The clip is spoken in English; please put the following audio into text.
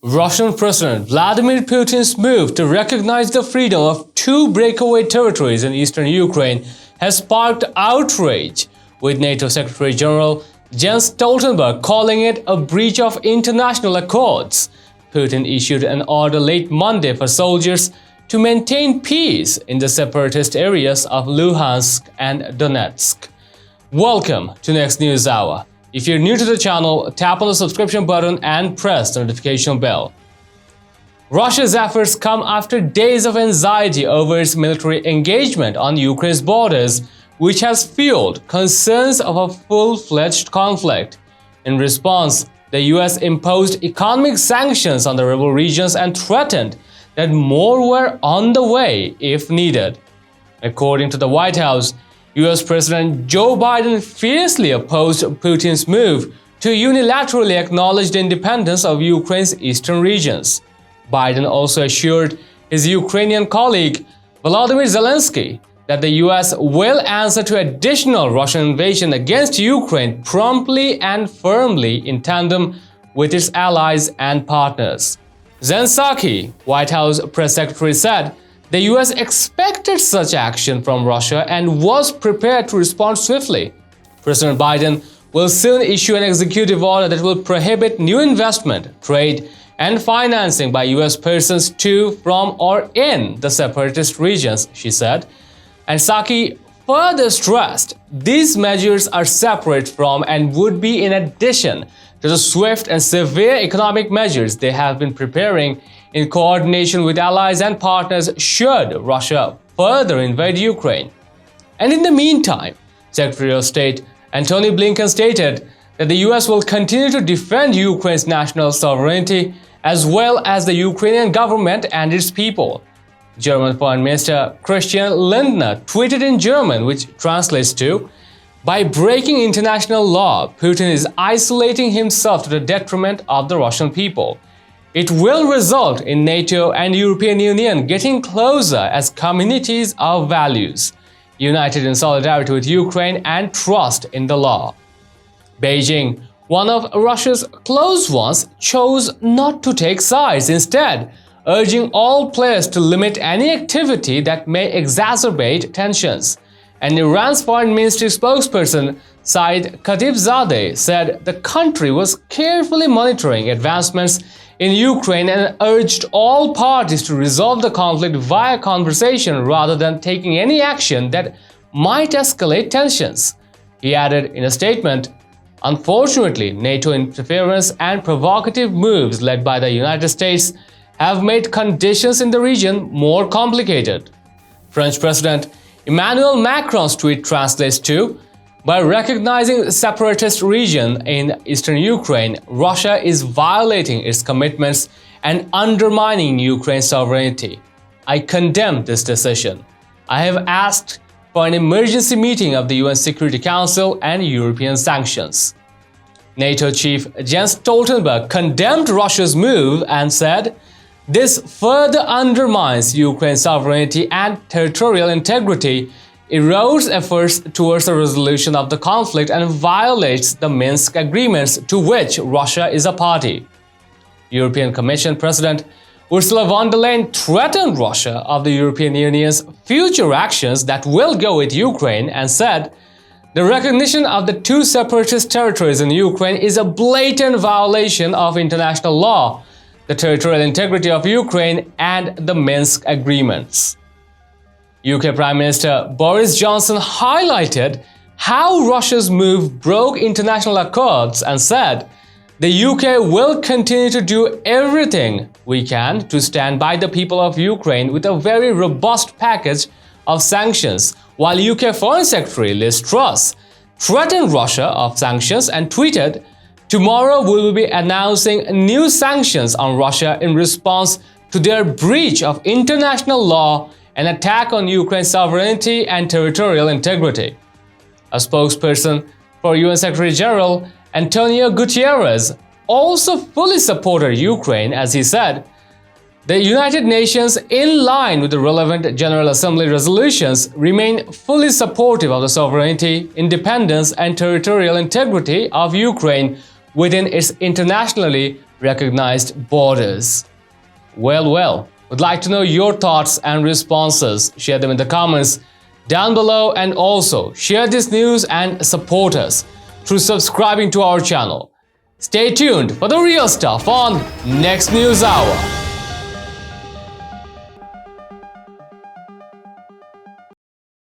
Russian President Vladimir Putin's move to recognize the freedom of two breakaway territories in eastern Ukraine has sparked outrage, with NATO Secretary-General Jens Stoltenberg calling it a breach of international accords. Putin issued an order late Monday for soldiers to maintain peace in the separatist areas of Luhansk and Donetsk. Welcome to next news hour. If you're new to the channel, tap on the subscription button and press the notification bell. Russia's efforts come after days of anxiety over its military engagement on Ukraine's borders, which has fueled concerns of a full-fledged conflict. In response, the US imposed economic sanctions on the rebel regions and threatened that more were on the way if needed. According to the White House, US President Joe Biden fiercely opposed Putin's move to unilaterally acknowledge the independence of Ukraine's eastern regions. Biden also assured his Ukrainian colleague Volodymyr Zelensky that the US will answer to additional Russian invasion against Ukraine promptly and firmly in tandem with its allies and partners. Jen Psaki, White House press secretary, said the US expected such action from Russia and was prepared to respond swiftly. President Biden will soon issue an executive order that will prohibit new investment, trade, and financing by US persons to, from, or in the separatist regions, she said. And Psaki further stressed these measures are separate from and would be in addition to the swift and severe economic measures they have been preparing in coordination with allies and partners should Russia further invade Ukraine. And in the meantime, Secretary of State Antony Blinken stated that the US will continue to defend Ukraine's national sovereignty as well as the Ukrainian government and its people. German Foreign Minister Christian Lindner tweeted in German, which translates to, "By breaking international law, Putin is isolating himself to the detriment of the Russian people. It will result in NATO and European Union getting closer as communities of values, united in solidarity with Ukraine and trust in the law." Beijing, one of Russia's close ones, chose not to take sides, instead urging all players to limit any activity that may exacerbate tensions. And Iran's foreign ministry spokesperson Saeed Khatibzadeh said the country was carefully monitoring advancements in Ukraine and urged all parties to resolve the conflict via conversation rather than taking any action that might escalate tensions. He added in a statement, "Unfortunately, NATO interference and provocative moves led by the United States have made conditions in the region more complicated." French President Emmanuel Macron's tweet translates to, "By recognizing the separatist region in eastern Ukraine, Russia is violating its commitments and undermining Ukraine's sovereignty. I condemn this decision. I have asked for an emergency meeting of the UN Security Council and European sanctions." NATO chief Jens Stoltenberg condemned Russia's move and said, "This further undermines Ukraine's sovereignty and territorial integrity, erodes efforts towards a resolution of the conflict, and violates the Minsk agreements to which Russia is a party." European Commission President Ursula von der Leyen threatened Russia of the European Union's future actions that will go with Ukraine and said, "The recognition of the two separatist territories in Ukraine is a blatant violation of international law, the territorial integrity of Ukraine, and the Minsk agreements." UK Prime Minister Boris Johnson highlighted how Russia's move broke international accords and said, "The UK will continue to do everything we can to stand by the people of Ukraine with a very robust package of sanctions," while UK Foreign Secretary Liz Truss threatened Russia of sanctions and tweeted, "Tomorrow we will be announcing new sanctions on Russia in response to their breach of international law and attack on Ukraine's sovereignty and territorial integrity." A spokesperson for UN Secretary-General Antonio Guterres also fully supported Ukraine as he said, "The United Nations, in line with the relevant General Assembly resolutions, remain fully supportive of the sovereignty, independence, and territorial integrity of Ukraine within its internationally recognized borders. Well, would like to know your thoughts and responses. Share them in the comments down below, and also share this news and support us through subscribing to our channel. Stay tuned for the real stuff on next News Hour.